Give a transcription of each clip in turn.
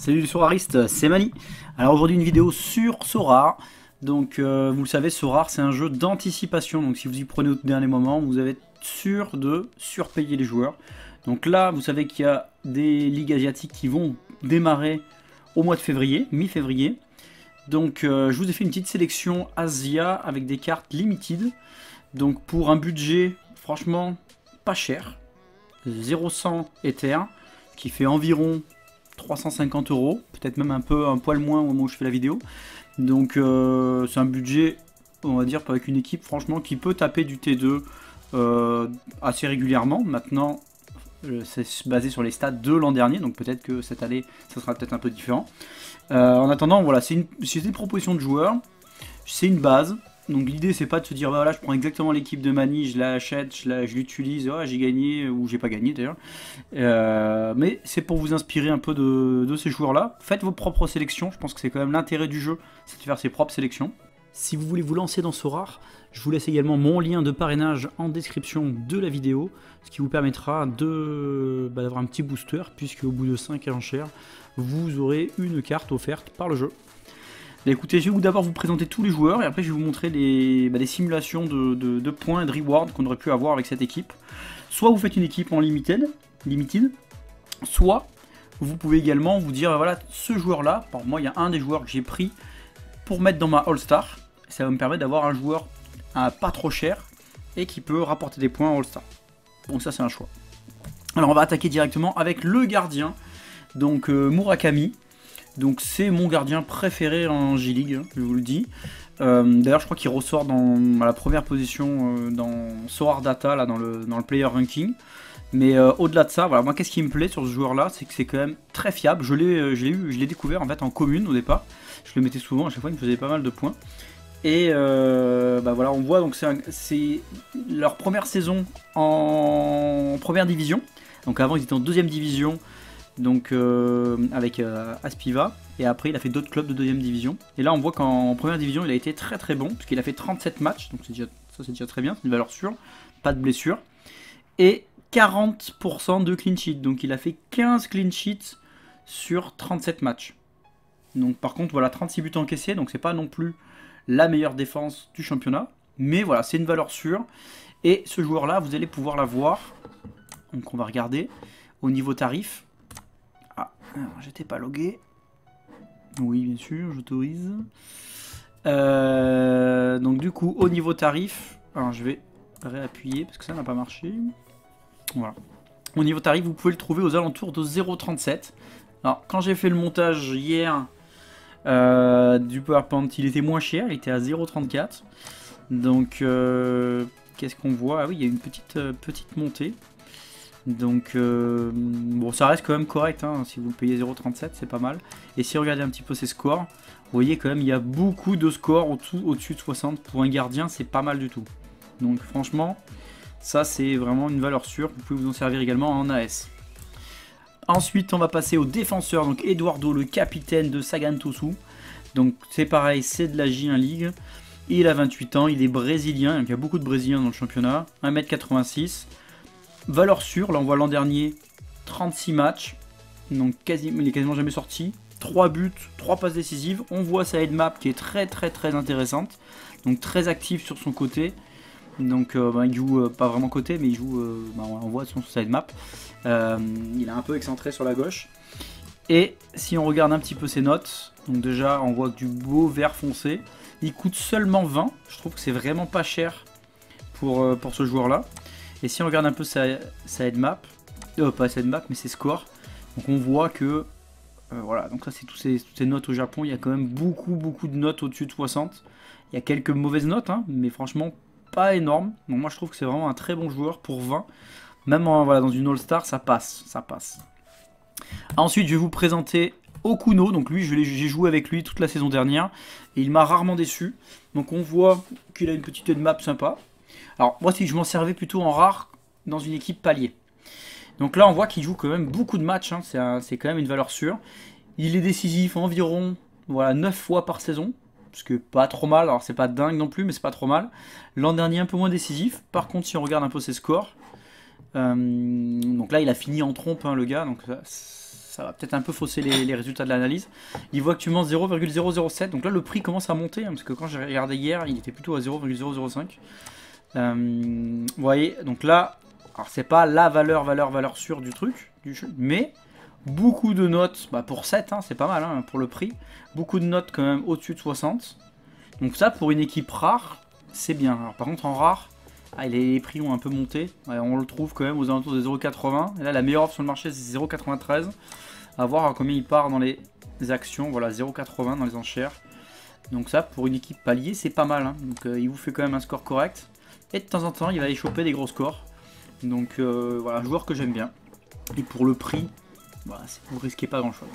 Salut les Soraristes, c'est Mani. Alors aujourd'hui une vidéo sur Sorare. Donc vous le savez, Sorare c'est un jeu d'anticipation. Donc si vous y prenez au dernier moment, vous allez être sûr de surpayer les joueurs. Donc là, vous savez qu'il y a des ligues asiatiques qui vont démarrer au mois de février, mi-février. Donc je vous ai fait une petite sélection Asia avec des cartes limited. Donc pour un budget franchement pas cher, 0,100 Ether, qui fait environ 350 €, peut-être même un poil moins au moment où je fais la vidéo. Donc c'est un budget, on va dire, avec une équipe franchement qui peut taper du T2 assez régulièrement. Maintenant, c'est basé sur les stats de l'an dernier, donc peut-être que cette année, ça sera peut-être un peu différent. En attendant, voilà, c'est une proposition de joueur, c'est une base. Donc l'idée c'est pas de se dire voilà, je prends exactement l'équipe de Mani, je l'achète, je l'utilise, oh, j'ai gagné ou j'ai pas gagné d'ailleurs. Mais c'est pour vous inspirer un peu de ces joueurs là. Faites vos propres sélections, je pense que c'est quand même l'intérêt du jeu, c'est de faire ses propres sélections. Si vous voulez vous lancer dans Sorare, je vous laisse également mon lien de parrainage en description de la vidéo, ce qui vous permettra d'avoir un petit booster, puisque au bout de 5 enchères, vous aurez une carte offerte par le jeu. Écoutez, je vais d'abord vous présenter tous les joueurs et après je vais vous montrer les simulations de points et de rewards qu'on aurait pu avoir avec cette équipe. Soit vous faites une équipe en limited, soit vous pouvez également vous dire voilà, ce joueur là, pour moi il y a un des joueurs que j'ai pris pour mettre dans ma All-Star. Ça va me permettre d'avoir un joueur pas trop cher et qui peut rapporter des points en All-Star. Donc ça c'est un choix. Alors on va attaquer directement avec le gardien, donc Murakami. Donc c'est mon gardien préféré en J-League, je vous le dis. D'ailleurs je crois qu'il ressort à la première position dans Sorare Data, là, dans le player ranking. Mais au-delà de ça, voilà, moi qu'est-ce qui me plaît sur ce joueur là, c'est que c'est quand même très fiable. Je l'ai découvert en fait en commune au départ. Je le mettais souvent, à chaque fois il me faisait pas mal de points. Et voilà, on voit donc c'est leur première saison en première division. Donc avant ils étaient en deuxième division. Donc avec Aspiva, et après il a fait d'autres clubs de deuxième division. Et là on voit qu'en première division il a été très très bon, puisqu'il a fait 37 matchs, donc ça c'est déjà très bien, c'est une valeur sûre, pas de blessure. Et 40% de clean sheet, donc il a fait 15 clean sheets sur 37 matchs. Donc par contre voilà, 36 buts encaissés, donc c'est pas non plus la meilleure défense du championnat, mais voilà, c'est une valeur sûre. Et ce joueur là, vous allez pouvoir l'avoir, donc on va regarder au niveau tarif. J'étais pas logué. Oui, bien sûr, j'autorise. Donc du coup, au niveau tarif, alors je vais réappuyer parce que ça n'a pas marché. Voilà. Au niveau tarif, vous pouvez le trouver aux alentours de 0,37. Alors, quand j'ai fait le montage hier du PowerPoint, il était moins cher, il était à 0,34. Donc, qu'est-ce qu'on voit? Ah oui, il y a une petite montée. Donc bon, ça reste quand même correct, hein. Si vous payez 0,37 c'est pas mal. Et si vous regardez un petit peu ses scores, vous voyez quand même il y a beaucoup de scores au-dessus de 60 pour un gardien, c'est pas mal du tout. Donc franchement ça c'est vraiment une valeur sûre, vous pouvez vous en servir également en AS. Ensuite on va passer au défenseur, donc Eduardo, le capitaine de Sagan Tosu. Donc c'est pareil, c'est de la J1 League. Il a 28 ans, il est brésilien, donc il y a beaucoup de brésiliens dans le championnat, 1,86 m. Valeur sûre, là on voit l'an dernier 36 matchs, donc il est quasiment jamais sorti, 3 buts, 3 passes décisives. On voit sa headmap qui est très intéressante, donc très active sur son côté. Donc il joue pas vraiment côté, mais il joue, on voit sa headmap, il est un peu excentré sur la gauche. Et si on regarde un petit peu ses notes, donc déjà on voit du beau vert foncé, il coûte seulement 20, je trouve que c'est vraiment pas cher pour ce joueur là. Et si on regarde un peu sa headmap, pas sa headmap mais ses scores, donc on voit que voilà, donc ça c'est toutes ces notes au Japon, il y a quand même beaucoup de notes au-dessus de 60. Il y a quelques mauvaises notes, hein, mais franchement pas énorme. Donc moi je trouve que c'est vraiment un très bon joueur pour 20. Même voilà, dans une All-Star ça passe. Ensuite je vais vous présenter Okuno, donc lui j'ai joué avec lui toute la saison dernière et il m'a rarement déçu. Donc on voit qu'il a une petite headmap sympa. Alors moi je m'en servais plutôt en rare dans une équipe palier. Donc là on voit qu'il joue quand même beaucoup de matchs, hein. C'est quand même une valeur sûre. Il est décisif environ voilà, 9 fois par saison, ce que pas trop mal, alors c'est pas dingue non plus mais c'est pas trop mal. L'an dernier un peu moins décisif, par contre si on regarde un peu ses scores, donc là il a fini en trompe, hein, le gars, donc ça va peut-être un peu fausser les résultats de l'analyse. Il vaut actuellement 0,007. Donc là, le prix commence à monter, hein, parce que quand j'ai regardé hier, il était plutôt à 0,005. Vous voyez, donc là, alors c'est pas la valeur sûre du truc, du jeu, mais beaucoup de notes, bah pour 7, hein, c'est pas mal hein, pour le prix. Beaucoup de notes quand même au-dessus de 60. Donc ça, pour une équipe rare, c'est bien. Alors, par contre, en rare, les prix ont un peu monté. Ouais, on le trouve quand même aux alentours de 0,80. Et là, la meilleure offre sur le marché, c'est 0,93. À voir à combien il part dans les actions. Voilà, 0,80 dans les enchères. Donc ça, pour une équipe palier, c'est pas mal. Hein. Donc il vous fait quand même un score correct. Et de temps en temps, il va aller choper des gros scores. Donc voilà, un joueur que j'aime bien. Et pour le prix, voilà, vous risquez pas grand-chose.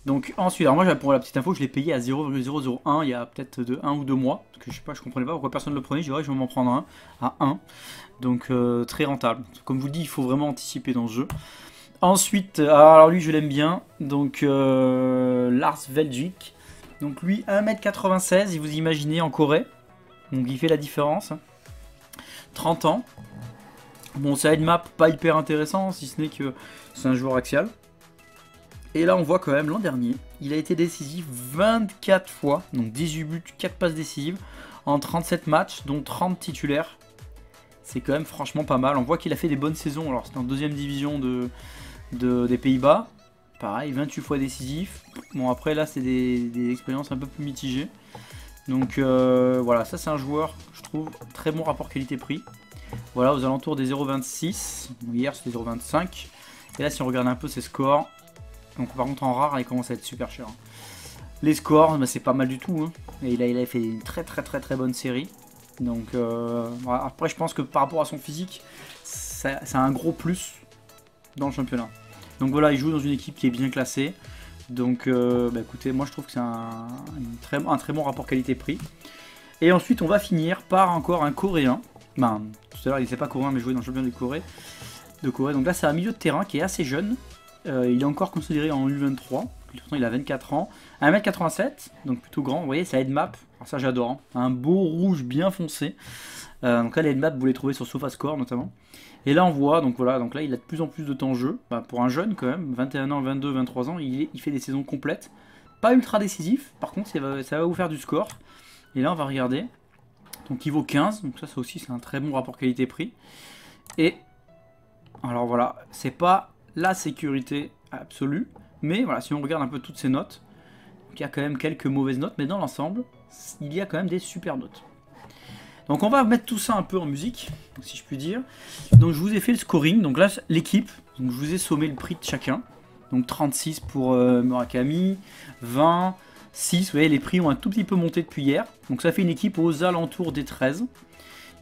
Donc ensuite, alors moi pour la petite info, je l'ai payé à 0,001 il y a peut-être 1 ou 2 mois. Parce que je sais pas, je comprenais pas pourquoi personne ne le prenait. Je dirais je vais m'en prendre un à 1. Donc très rentable. Comme je vous dis, il faut vraiment anticiper dans ce jeu. Ensuite, alors lui je l'aime bien. Donc Lars Veldijk. Donc lui 1m96, et vous imaginez en Corée. Donc il fait la différence. 30 ans. Bon, ça map pas hyper intéressant, si ce n'est que c'est un joueur axial. Et là, on voit quand même, l'an dernier, il a été décisif 24 fois. Donc 18 buts, 4 passes décisives en 37 matchs, dont 30 titulaires. C'est quand même franchement pas mal. On voit qu'il a fait des bonnes saisons. Alors, c'était en deuxième division des Pays-Bas. Pareil, 28 fois décisif. Bon, après, là, c'est des expériences un peu plus mitigées. Donc, voilà, ça, c'est un joueur, je trouve, très bon rapport qualité-prix. Voilà, aux alentours des 0,26. Hier, c'était 0,25. Et là, si on regarde un peu ses scores... Donc par contre en rare il commence à être super cher. Les scores bah, c'est pas mal du tout hein. Et il a fait une très bonne série. Donc voilà. Après je pense que par rapport à son physique c'est un gros plus dans le championnat. Donc voilà, il joue dans une équipe qui est bien classée. Donc bah, écoutez, moi je trouve que c'est un très bon rapport qualité-prix. Et ensuite on va finir par encore un Coréen. Ben, tout à l'heure il n'était pas coréen mais jouait dans le championnat de Corée. Donc là c'est un milieu de terrain qui est assez jeune. Il est encore considéré en U23, pourtant il a 24 ans, 1m87, donc plutôt grand, vous voyez, ça headmap, alors ça j'adore, hein. Un beau rouge bien foncé, donc là les headmaps vous les trouvez sur SofaScore notamment, et là on voit, donc voilà, donc là il a de plus en plus de temps de jeu, bah, pour un jeune quand même, 21 ans, 22, 23 ans, il fait des saisons complètes, pas ultra décisif, par contre ça va vous faire du score, et là on va regarder, donc il vaut 15, donc ça aussi c'est un très bon rapport qualité-prix, et alors voilà, c'est pas la sécurité absolue, mais voilà, si on regarde un peu toutes ces notes, il y a quand même quelques mauvaises notes, mais dans l'ensemble, il y a quand même des super notes. Donc on va mettre tout ça un peu en musique, si je puis dire. Donc je vous ai fait le scoring, donc là l'équipe, donc je vous ai sommé le prix de chacun. Donc 36 pour Murakami, 20, 6, vous voyez les prix ont un tout petit peu monté depuis hier. Donc ça fait une équipe aux alentours des 13.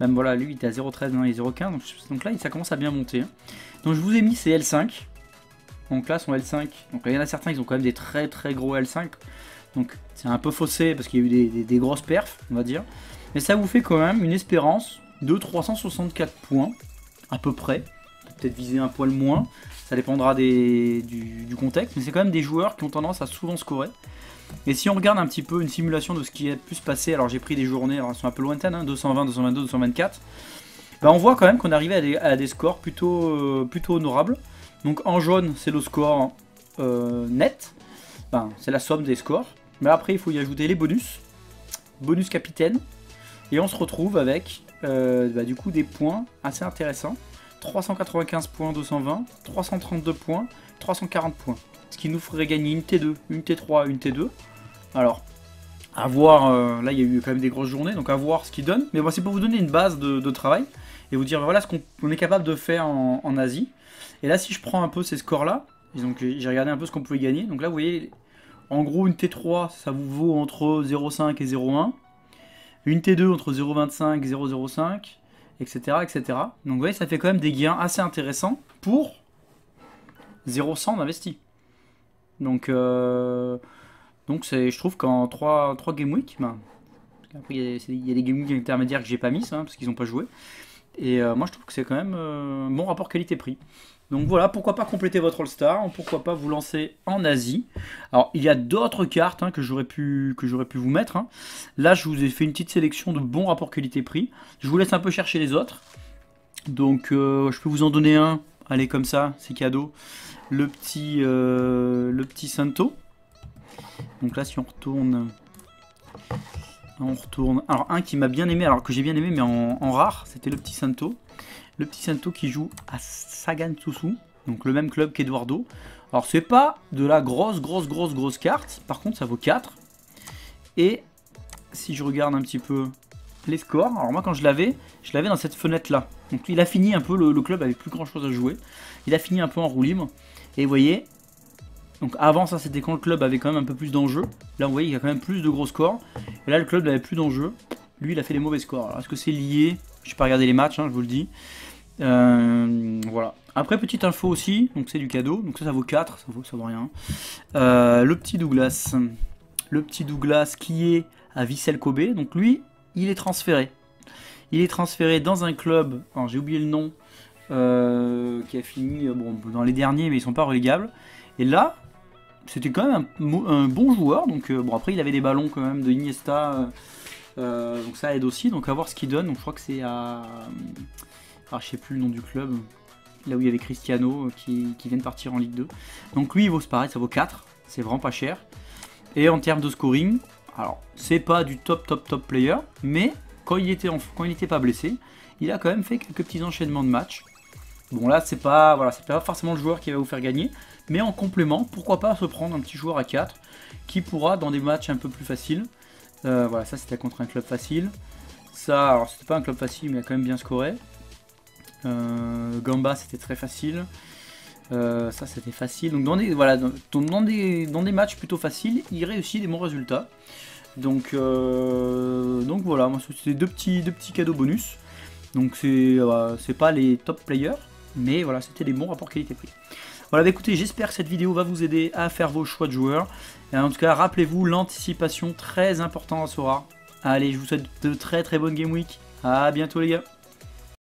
Même voilà, lui il était à 0,13, maintenant il est 0,15, donc là ça commence à bien monter. Donc je vous ai mis ces L5. Donc là sont L5. Donc il y en a certains, ils ont quand même des très gros L5. Donc c'est un peu faussé parce qu'il y a eu des grosses perfs, on va dire. Mais ça vous fait quand même une espérance de 364 points, à peu près. Peut-être viser un poil moins, ça dépendra du contexte. Mais c'est quand même des joueurs qui ont tendance à souvent scorer. Et si on regarde un petit peu une simulation de ce qui a pu se passer, alors j'ai pris des journées, alors elles sont un peu lointaines, hein, 220, 222, 224, bah on voit quand même qu'on arrivait à des scores plutôt honorables. Donc en jaune, c'est le score net, enfin, c'est la somme des scores, mais après il faut y ajouter les bonus capitaine, et on se retrouve avec du coup des points assez intéressants, 395 points, 220, 332 points, 340 points. Ce qui nous ferait gagner une T2, une T3, une T2. Alors, à voir, là il y a eu quand même des grosses journées, donc à voir ce qu'il donne. Mais bon, c'est pour vous donner une base de travail et vous dire voilà ce qu'on est capable de faire en Asie. Et là, si je prends un peu ces scores-là, donc j'ai regardé un peu ce qu'on pouvait gagner. Donc là, vous voyez, en gros, une T3, ça vous vaut entre 0,5 et 0,1. Une T2 entre 0,25 et 0,05, etc., etc. Donc vous voyez, ça fait quand même des gains assez intéressants pour 0,100 d'investi. Donc je trouve qu'en 3 Game Week, ben, après il y a des Game Week intermédiaires que j'ai pas mis, ça, parce qu'ils n'ont pas joué. Et moi je trouve que c'est quand même un bon rapport qualité-prix. Donc voilà, pourquoi pas compléter votre All-Star, pourquoi pas vous lancer en Asie. Alors il y a d'autres cartes hein, que j'aurais pu vous mettre. Hein. Là je vous ai fait une petite sélection de bons rapports qualité-prix. Je vous laisse un peu chercher les autres. Donc je peux vous en donner un allez comme ça, c'est cadeau. Le petit Santo. Donc là si on retourne... Alors un qui m'a bien aimé, alors que j'ai bien aimé mais en rare, c'était le petit Santo. Le petit Santo qui joue à Sagan Susu, donc le même club qu'Eduardo. Alors c'est pas de la grosse carte, par contre ça vaut 4. Et si je regarde un petit peu les scores, alors moi quand je l'avais dans cette fenêtre là. Donc il a fini un peu, le club avait plus grand chose à jouer. Il a fini un peu en roue libre. Et vous voyez, donc avant ça c'était quand le club avait quand même un peu plus d'enjeux. Là vous voyez il y a quand même plus de gros scores. Et là le club n'avait plus d'enjeux. Lui il a fait des mauvais scores. Alors est-ce que c'est lié? Je n'ai pas regardé les matchs, hein, je vous le dis. Voilà. Après petite info aussi, donc c'est du cadeau. Donc ça vaut 4, ça vaut rien. Le petit Douglas. Le petit Douglas qui est à Vissel Kobe. Donc lui, il est transféré. Il est transféré dans un club, alors j'ai oublié le nom, qui a fini dans les derniers, mais ils sont pas relégables. Et là, c'était quand même un bon joueur. Donc bon, après il avait des ballons quand même de Iniesta, donc ça aide aussi. Donc à voir ce qu'il donne. Donc je crois que c'est à, alors je sais plus le nom du club, là où il y avait Cristiano qui vient de partir en Ligue 2. Donc lui il vaut pareil, ça vaut 4, c'est vraiment pas cher. Et en termes de scoring, alors c'est pas du top player, mais quand il était pas blessé, il a quand même fait quelques petits enchaînements de matchs. Bon là c'est pas forcément le joueur qui va vous faire gagner, mais en complément, pourquoi pas se prendre un petit joueur à 4 qui pourra dans des matchs un peu plus faciles. Voilà, ça c'était contre un club facile. Ça, alors c'était pas un club facile, mais il a quand même bien scoré. Gamba c'était très facile. Ça c'était facile. Donc dans des matchs plutôt faciles, il réussit des bons résultats. Donc voilà, moi c'était deux petits cadeaux bonus. Donc c'est pas les top players, mais voilà, c'était des bons rapports qualité-prix. Voilà, bah écoutez, j'espère que cette vidéo va vous aider à faire vos choix de joueurs. Et en tout cas, rappelez-vous, l'anticipation très importante à Sora. Allez, je vous souhaite de très bonnes Game Week. À bientôt les gars.